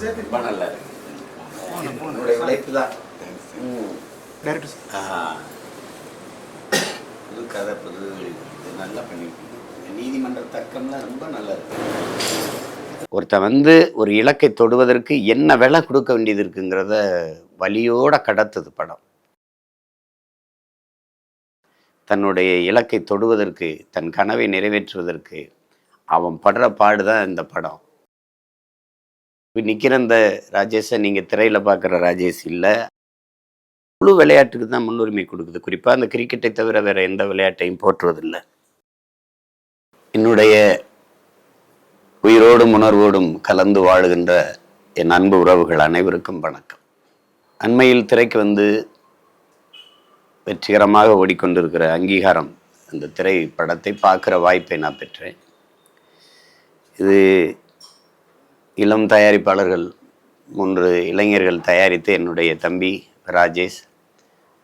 ரொம்ப நல்லா இருக்கு. உங்களுடைய உழைப்பு தான். புது கதை புது இது நல்லா பண்ணியிருக்கீங்க. நீதிமன்ற தர்க்கம்லாம் ரொம்ப நல்லா இருக்கு. ஒருத்தன் ஒரு இலக்கை தொடுவதற்கு என்ன விலை கொடுக்க வேண்டியது இருக்குங்கிறத வலியோட கடத்துது படம். தன்னுடைய இலக்கை தொடுவதற்கு, தன் கனவை நிறைவேற்றுவதற்கு அவன் படுற பாடுதான் இந்த படம். இப்போ நிற்கிற இந்த ராஜேஷை நீங்கள் திரையில் பார்க்குற ராஜேஷ் இல்லை. முழு விளையாட்டுக்கு தான் முன்னுரிமை கொடுக்குது. குறிப்பாக அந்த கிரிக்கெட்டை தவிர வேற எந்த விளையாட்டையும் போற்றுவதில்லை. என்னுடைய உயிரோடும் உணர்வோடும் கலந்து வாழுகின்ற என் அன்பு உறவுகள் அனைவருக்கும் வணக்கம். அண்மையில் திரைக்கு வெற்றிகரமாக ஓடிக்கொண்டிருக்கிற அங்கீகாரம் அந்த திரைப்படத்தை பார்க்குற வாய்ப்பை நான் பெற்றேன். இது இளம் தயாரிப்பாளர்கள் 3 இளைஞர்கள் தயாரித்து என்னுடைய தம்பி ராஜேஷ்,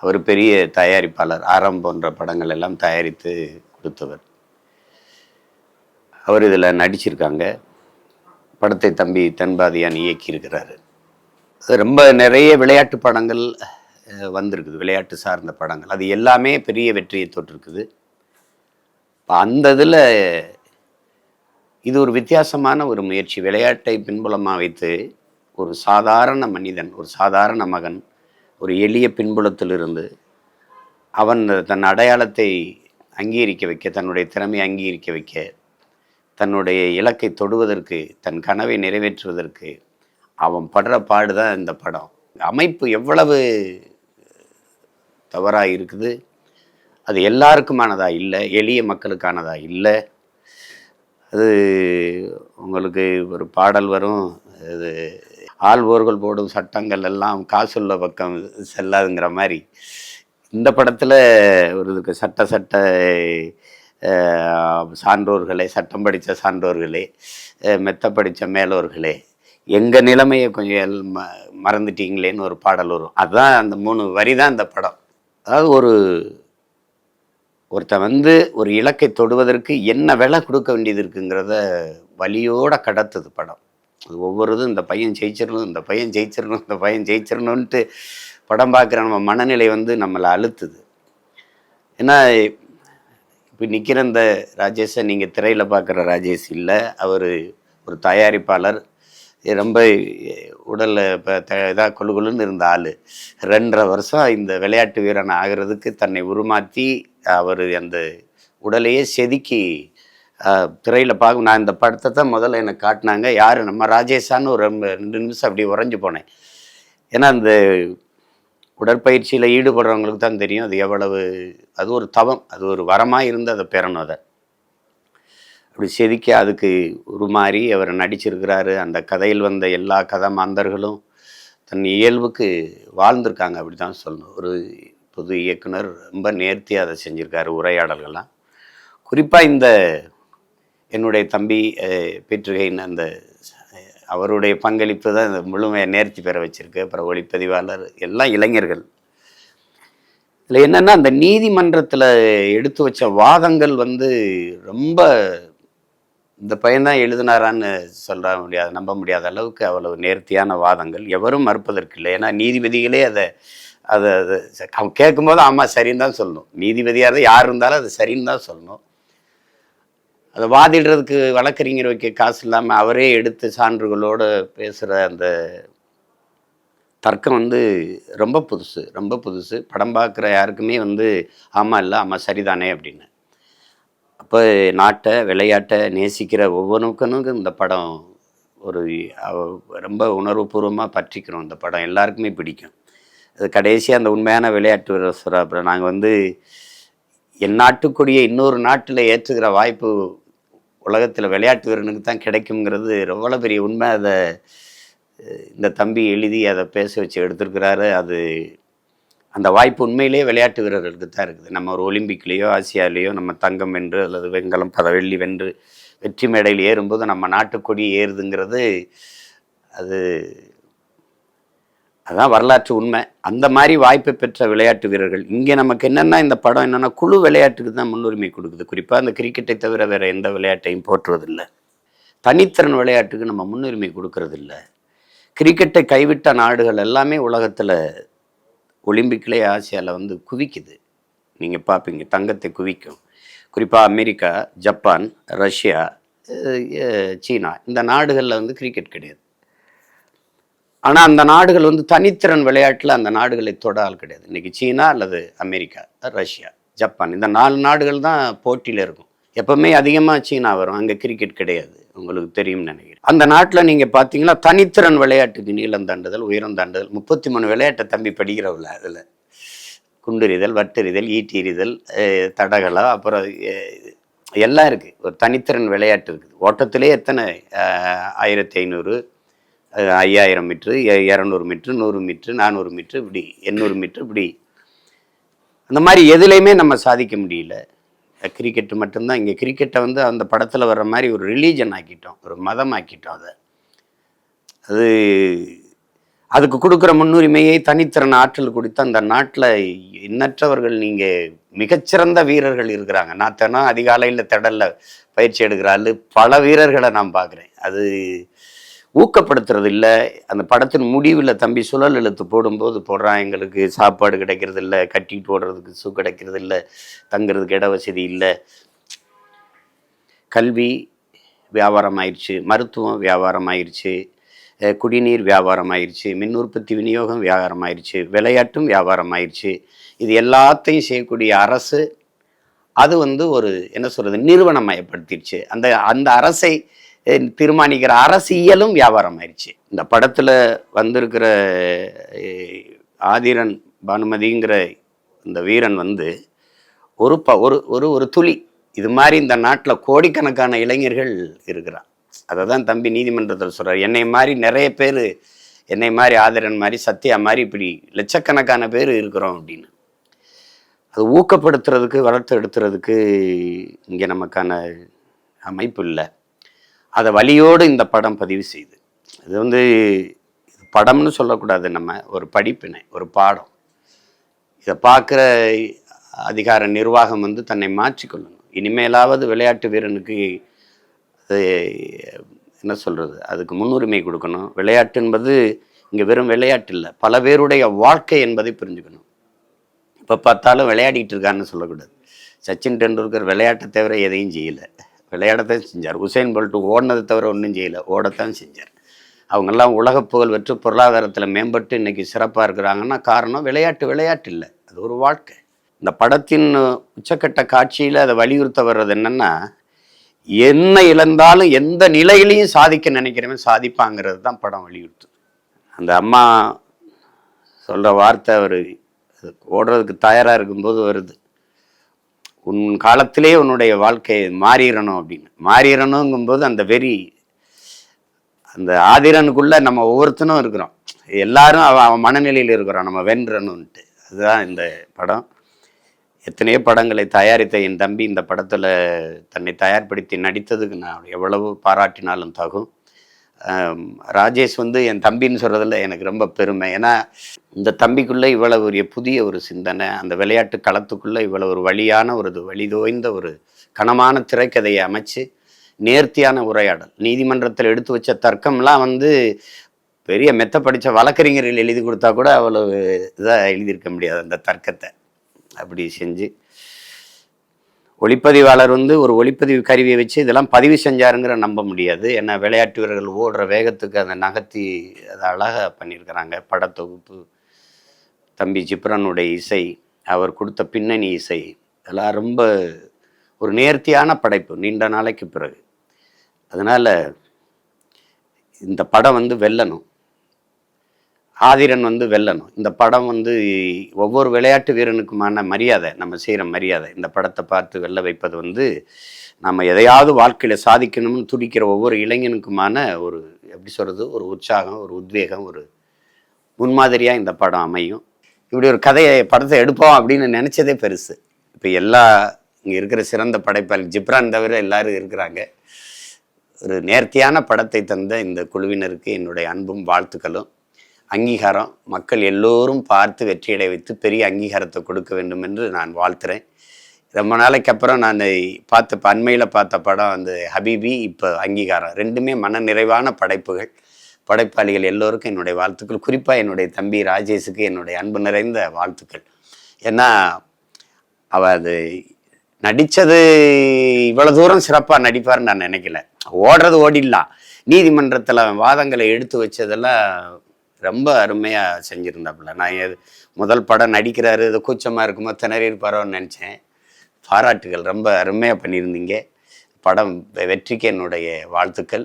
அவர் பெரிய தயாரிப்பாளர், ஆரம் போன்ற படங்கள் எல்லாம் தயாரித்து கொடுத்தவர். அவர் இதில் நடிச்சிருக்காங்க. படத்தை தம்பி தென்பாதியான் இயக்கியிருக்கிறாரு. ரொம்ப நிறைய விளையாட்டு படங்கள் வந்திருக்குது, விளையாட்டு சார்ந்த படங்கள். அது எல்லாமே பெரிய வெற்றியை தொட்டிருக்குது. இப்போ அந்த இதில் இது ஒரு வித்தியாசமான ஒரு முயற்சி. விளையாட்டை பின்புலமாக வைத்து ஒரு சாதாரண மனிதன், ஒரு சாதாரண மகன், ஒரு எளிய பின்புலத்திலிருந்து அவன் தன் அடையாளத்தை அங்கீகரிக்க வைக்க, தன்னுடைய திறமையை அங்கீகரிக்க வைக்க, தன்னுடைய இலக்கை தொடுவதற்கு, தன் கனவை நிறைவேற்றுவதற்கு அவன் படுற பாடுதான் இந்த படம். அமைப்பு எவ்வளவு தவறாக இருக்குது, அது எல்லாருக்குமானதா இல்லை, எளிய மக்களுக்கானதா இல்லை. அது உங்களுக்கு ஒரு பாடல் வரும், அது ஆள்வோர்கள் போடும் சட்டங்கள் எல்லாம் காசுள்ள பக்கம் செல்லாதுங்கிற மாதிரி இந்த படத்தில் ஒரு சட்ட சான்றோர்களே, சட்டம் படித்த சான்றோர்களே, மெத்த படித்த மேலோர்களே, எங்கள் நிலைமையை கொஞ்சம் மறந்துட்டீங்களேன்னு ஒரு பாடல் வரும். அதுதான் அந்த 3 வரி தான் இந்த படம். அதாவது ஒருத்தன் ஒரு இலக்கை தொடுவதற்கு என்ன விலை கொடுக்க வேண்டியது இருக்குங்கிறத வலியோட கடத்துது படம். அது ஒவ்வொருதும் இந்த பையன் ஜெயிச்சிடணும், இந்த பையன் ஜெயிச்சிடணும், இந்த பையன் ஜெயிச்சிடணுன்ட்டு படம் பார்க்குற நம்ம மனநிலை நம்மளை அழுத்துது. ஏன்னா இப்போ நிற்கிற இந்த ராஜேஷை நீங்கள் திரையில் பார்க்குற ராஜேஷ் இல்லை. அவர் ஒரு தயாரிப்பாளர், ரொம்ப உடலில் இப்போ இதாக கொழுன்னு இருந்த ஆள். 2.5 வருஷம் இந்த விளையாட்டு வீரன் ஆகிறதுக்கு தன்னை உருமாற்றி அவர் அந்த உடலையே செதுக்கி திரையில் பார்க்க. நான் இந்த படத்தை தான் முதல்ல எனக்கு காட்டினாங்க. யார் நம்ம ராஜேஷான்னு ஒரு 2 நிமிஷம் அப்படி உறைஞ்சு போனேன். ஏன்னா அந்த உடற்பயிற்சியில் ஈடுபடுறவங்களுக்கு தான் தெரியும் அது எவ்வளவு, அது ஒரு தவம், அது ஒரு வரமாக இருந்து அதை பெறணும். அதை அப்படி செதுக்கி அதுக்கு உருமாறி அவர் நடிச்சிருக்கிறாரு. அந்த கதையில் வந்த எல்லா கதாமாந்தர்களும் தன் இயல்புக்கு வாழ்ந்திருக்காங்க, அப்படி தான் சொல்லணும். ஒரு புது இயக்குனர் ரொம்ப நேர்த்தியாக அதை செஞ்சுருக்காரு. உரையாடல்கள்லாம் குறிப்பாக என்னுடைய தம்பி பெற்றுகைன்னு அவருடைய பங்களிப்பு தான் இந்த முழுமையை நேர்த்தி பெற வச்சிருக்கு. அப்புறம் ஒளிப்பதிவாளர் எல்லாம் இளைஞர்கள். இதில் என்னென்னா அந்த நீதிமன்றத்தில் எடுத்து வச்ச வாதங்கள் ரொம்ப இந்த பையன்தான் எழுதினாரான்னு சொல்ல முடியாது, நம்ப முடியாத அளவுக்கு அவ்வளவு நேர்த்தியான வாதங்கள். எவரும் மறுப்பதற்கு இல்லை. ஏன்னா நீதிபதிகளே அதை கேட்கும்போது ஆமாம் சரின்னு தான் சொல்லணும். நீதிபதியாக யார் இருந்தாலும் அது சரின்னு தான் சொல்லணும். அதை வாதிடுறதுக்கு வழக்கறிஞர் வைக்க காசு இல்லாமல் அவரே எடுத்து சான்றுகளோடு பேசுகிற அந்த தர்க்கம் ரொம்ப புதுசு, ரொம்ப புதுசு. படம் பார்க்குற யாருக்குமே ஆமாம் இல்லை, ஆமாம் சரிதானே அப்படின்னு. அப்போ நாட்டை, விளையாட்டை நேசிக்கிற ஒவ்வொருக்கனுக்கும் இந்த படம் ரொம்ப உணர்வுபூர்வமாக பற்றிக்கிறோம். இந்த படம் எல்லாருக்குமே பிடிக்கும். அது கடைசியாக அந்த உண்மையான விளையாட்டு வீரர் சொல்கிறார். அப்புறம் நாங்கள் என் நாட்டுக்குடிய இன்னொரு நாட்டில் ஏற்றுக்கிற வாய்ப்பு உலகத்தில் விளையாட்டு வீரனுக்கு தான் கிடைக்குங்கிறது எவ்வளோ பெரிய உண்மை. அதை இந்த தம்பி எழுதி அதை பேச வச்சு எடுத்துருக்கிறாரு. அந்த வாய்ப்பு உண்மையிலேயே விளையாட்டு வீரர்களுக்கு தான் இருக்குது. நம்ம ஒரு ஒலிம்பிக்லேயோ ஆசியாலேயோ நம்ம தங்கம் வென்று அல்லது வெண்கலம் வெள்ளி வென்று வெற்றி மேடையில் ஏறும்போது நம்ம நாட்டுக்கொடி ஏறுதுங்கிறது அதுதான் வரலாற்று உண்மை. அந்த மாதிரி வாய்ப்பை பெற்ற விளையாட்டு வீரர்கள் இங்கே நமக்கு என்னென்னா, இந்த படம் என்னென்னா குழு விளையாட்டுக்கு தான் முன்னுரிமை கொடுக்குது. குறிப்பாக அந்த கிரிக்கெட்டை தவிர வேறு எந்த விளையாட்டையும் போற்றுவதில்லை. தனித்திறன் விளையாட்டுக்கு நம்ம முன்னுரிமை கொடுக்கறதில்லை. கிரிக்கெட்டை கைவிட்ட நாடுகள் எல்லாமே உலகத்தில் ஒலிம்பிக்லேயே ஆசியாவில் வந்து குவிக்குது. நீங்கள் பார்ப்பீங்க தங்கத்தை குவிக்கும். குறிப்பாக அமெரிக்கா, ஜப்பான், ரஷ்யா, சீனா இந்த நாடுகளில் வந்து கிரிக்கெட் கிடையாது. ஆனால் அந்த நாடுகள் வந்து தனித்திறன் விளையாட்டில் அந்த நாடுகளை தொட ஆள் கிடையாது. இன்றைக்கி சீனா அல்லது அமெரிக்கா, ரஷ்யா, ஜப்பான் இந்த 4 நாடுகள் தான் போட்டியில் இருக்கும். எப்பவுமே அதிகமாக சீனா வரும், அங்கே கிரிக்கெட் கிடையாது, உங்களுக்கு தெரியும்னு நினைக்கிறேன். அந்த நாட்டில் நீங்கள் பார்த்தீங்கன்னா தனித்திறன் விளையாட்டுக்கு நீளம் தாண்டுதல், உயரம் தாண்டுதல், 33 விளையாட்டை தம்பி படிக்கிறவில்ல. அதில் குண்டெறிதல், வட்டெறிதல், ஈட்டெறிதல், தடகளம், அப்புறம் எல்லாம் இருக்குது. ஒரு தனித்திறன் விளையாட்டு இருக்குது. ஓட்டத்திலே எத்தனை 1500, 5000 மீட்ரு, 200 மீட்ரு, 100 மீட்ரு, 400 மீட்ரு, இப்படி 800 மீட்ரு, இப்படி அந்த மாதிரி எதுலேயுமே நம்ம சாதிக்க முடியல. கிரிக்கெட்டு மட்டும்தான். இங்கே கிரிக்கெட்டை வந்து அந்த படத்தில் வர்ற மாதிரி ஒரு ரிலீஜன் ஆக்கிட்டோம், ஒரு மதம் ஆக்கிட்டோம். அது அதுக்கு கொடுக்குற முன்னுரிமையை தனித்திறன் ஆற்றல் கொடுத்து அந்த நாட்டில் எண்ணற்றவர்கள், நீங்கள் மிகச்சிறந்த வீரர்கள் இருக்கிறாங்க. நான் தினம் அதிகாலையில் திடலில் பயிற்சி எடுக்கிறாள் பல வீரர்களை நான் பார்க்குறேன். அது ஊக்கப்படுத்துறது இல்லை. அந்த படத்தின் முடிவில் தம்பி சுழல் எழுத்து போடும்போது போடுறான், எங்களுக்கு சாப்பாடு கிடைக்கிறது இல்லை, கட்டிட்டு போடுறதுக்கு கிடைக்கிறது இல்லை, தங்குறதுக்கு இட வசதி இல்லை, கல்வி வியாபாரம் ஆயிடுச்சு, மருத்துவம் வியாபாரம் ஆயிடுச்சு, குடிநீர் வியாபாரம் ஆயிடுச்சு, மின் உற்பத்தி விநியோகம் வியாபாரம் ஆயிடுச்சு, விளையாட்டும் வியாபாரம் ஆயிடுச்சு. இது எல்லாத்தையும் செய்யக்கூடிய அரசு அது வந்து ஒரு என்ன சொல்கிறது நிறுவனமயப்படுத்திடுச்சு. அந்த அந்த அரசை தீர்மானிக்கிற அரசியலும் வியாபாரம் ஆயிடுச்சு. இந்த படத்தில் வந்திருக்கிற ஆதிரன் பானுமதிங்கிற இந்த வீரன் வந்து ஒரு ஒரு ஒரு துளி இது மாதிரி இந்த நாட்டில் கோடிக்கணக்கான இளைஞர்கள் இருக்கிறான். அதை தான் தம்பி நீதிமன்றத்தில் சொல்கிறார். என்னை மாதிரி நிறைய பேர், என்னை மாதிரி ஆதிரன் மாதிரி சத்யா மாதிரி இப்படி லட்சக்கணக்கான பேர் இருக்கிறோம் அப்படின்னு. அது ஊக்கப்படுத்துறதுக்கு வளர்த்து எடுத்துறதுக்கு இங்கே நமக்கான அமைப்பு இல்லை. அதை வழியோடு இந்த படம் பதிவு செய்யுது. இது வந்து படம்னு சொல்லக்கூடாது, நம்ம ஒரு படிப்பினை, ஒரு பாடம். இதை பார்க்குற அதிகார நிர்வாகம் வந்து தன்னை மாற்றிக்கொள்ளணும். இனிமேலாவது விளையாட்டு வீரனுக்கு என்ன சொல்கிறது, அதுக்கு முன்னுரிமை கொடுக்கணும். விளையாட்டு என்பது இங்கே வெறும் விளையாட்டு இல்லை, பல பேருடைய வாழ்க்கை என்பதை புரிஞ்சுக்கணும். இப்போ பார்த்தாலும் விளையாடிட்டு இருக்கான்னு சொல்லக்கூடாது. சச்சின் டெண்டுல்கர் விளையாட்டை தவிர எதையும் செய்யலை, விளையாடத்தான் செஞ்சார். உசேன் போல்ட்டு ஓடினதை தவிர ஒன்றும் செய்யலை, ஓடத்தான் செஞ்சார். அவங்கெல்லாம் உலக புகழ் பெற்று பொருளாதாரத்தில் மேம்பட்டு இன்றைக்கி சிறப்பாக இருக்கிறாங்கன்னா காரணம் விளையாட்டு இல்லை, அது ஒரு வாழ்க்கை. இந்த படத்தின் உச்சக்கட்ட காட்சியில் அதை வலியுறுத்த வர்றது என்னென்னா, என்ன இழந்தாலும் எந்த நிலையிலையும் சாதிக்க நினைக்கிறவன் சாதிப்பாங்கிறது தான் படம் வலியுறுத்து. அந்த அம்மா சொல்கிற வார்த்தை அவர் ஓடுறதுக்கு தயாராக இருக்கும்போது வருது, உன் காலத்திலே உன்னுடைய வாழ்க்கையை மாறிடணும் அப்படின்னு. மாறிடணுங்கும்போது அந்த வெறி, அந்த ஆதிரனுக்குள்ளே நம்ம ஒவ்வொருத்தனும் இருக்கிறோம், எல்லாரும் அவன் மனநிலையில் இருக்கிறோம், நம்ம வென்றணுன்ட்டு. அதுதான் இந்த படம். எத்தனையோ படங்களை தயாரித்த என் தம்பி இந்த படத்தில் தன்னை தயார்படுத்தி நடித்ததுக்கு நான் எவ்வளவு பாராட்டினாலும் தகும். ராஜேஷ் வந்து என் தம்பின்னு சொல்கிறதில் எனக்கு ரொம்ப பெருமை. ஏன்னா இந்த தம்பிக்குள்ளே இவ்வளவு ஒரு புதிய ஒரு சிந்தனை, அந்த விளையாட்டு களத்துக்குள்ளே இவ்வளோ ஒரு வழிதோய்ந்த ஒரு கனமான திரைக்கதையை அமைச்சு நேர்த்தியான உரையாடல். நீதிமன்றத்தில் எடுத்து வச்ச தர்க்கம்லாம் வந்து பெரிய மெத்த படித்த வழக்கறிஞர்கள் எழுதி கொடுத்தா கூட அவ்வளவு இதாக எழுதியிருக்க முடியாது அந்த தர்க்கத்தை. அப்படி செஞ்சு ஒளிப்பதிவாளர் வந்து ஒரு ஒளிப்பதிவு கருவியை வச்சு இதெல்லாம் பதிவு செஞ்சாருங்கிற நம்ப முடியாது. ஏன்னா விளையாட்டு வீரர்கள் ஓடுற வேகத்துக்கு அதை நகர்த்தி அதை அழகாக பண்ணியிருக்கிறாங்க. படத்தொகுப்பு, தம்பி ஜிப்ரனுடைய இசை, அவர் கொடுத்த பின்னணி இசை, இதெல்லாம் ரொம்ப ஒரு நேர்த்தியான படைப்பு நீண்ட நாளைக்கு பிறகு. அதனால் இந்த படம் வந்து வெல்லணும், ஆதிரன் வந்து வெல்லணும். இந்த படம் வந்து ஒவ்வொரு விளையாட்டு வீரனுக்குமான மரியாதை, நம்ம செய்கிற மரியாதை. இந்த படத்தை பார்த்து வெல்ல வைப்பது வந்து நம்ம எதையாவது வாழ்க்கையில் சாதிக்கணும்னு துடிக்கிற ஒவ்வொரு இளைஞனுக்குமான ஒரு எப்படி சொல்கிறது, ஒரு உற்சாகம், ஒரு உத்வேகம், ஒரு முன்மாதிரியாக இந்த படம் அமையும். இப்படி ஒரு படத்தை எடுப்போம் அப்படின்னு நினச்சதே பெருசு. இப்போ இங்கே இருக்கிற சிறந்த படைப்பாளி ஜிப்ரான் தவிர எல்லாரும் இருக்கிறாங்க. ஒரு நேர்த்தியான படத்தை தந்த இந்த குழுவினருக்கு என்னுடைய அன்பும் வாழ்த்துக்களும். அங்கீகாரம் மக்கள் எல்லோரும் பார்த்து வெற்றியடை வைத்து பெரிய அங்கீகாரத்தை கொடுக்க வேண்டும் என்று நான் வாழ்த்துறேன். ரொம்ப நாளைக்கு அப்புறம் நான் அண்மையில் பார்த்த படம் அந்த ஹபீபி, இப்போ அங்கீகாரம், ரெண்டுமே மன நிறைவான படைப்புகள். படைப்பாளிகள் எல்லோருக்கும் என்னுடைய வாழ்த்துக்கள். குறிப்பாக என்னுடைய தம்பி ராஜேஷுக்கு என்னுடைய அன்பு நிறைந்த வாழ்த்துக்கள். ஏன்னா அது நடித்தது இவ்வளோ தூரம் சிறப்பாக நடிப்பார்னு நான் நினைக்கல. ஓடுறது ஓடிடலாம். நீதிமன்றத்தில் வாதங்களை எடுத்து வச்சதெல்லாம் ரொம்ப அருமையாக செஞ்சுருந்தாப்புல. நான் முதல் படம் நடிக்கிறாரு, இது கூச்சமாக இருக்குமோ திணறி இருப்பாரோன்னு நினச்சேன். பாராட்டுகள், ரொம்ப அருமையாக பண்ணியிருந்தீங்க. படம் வெற்றிக்கு என்னுடைய வாழ்த்துக்கள்.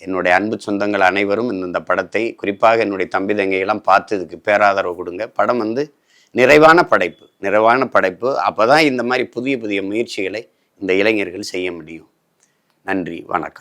என்னுடைய அன்பு சொந்தங்கள் அனைவரும் இந்த படத்தை, குறிப்பாக என்னுடைய தம்பி தங்கையெல்லாம் பார்த்து இதுக்கு பேராதரவு கொடுங்க. படம் நிறைவான படைப்பு. அப்போ தான் இந்த மாதிரி புதிய புதிய முயற்சிகளை இந்த இளைஞர்கள் செய்ய முடியும். நன்றி, வணக்கம்.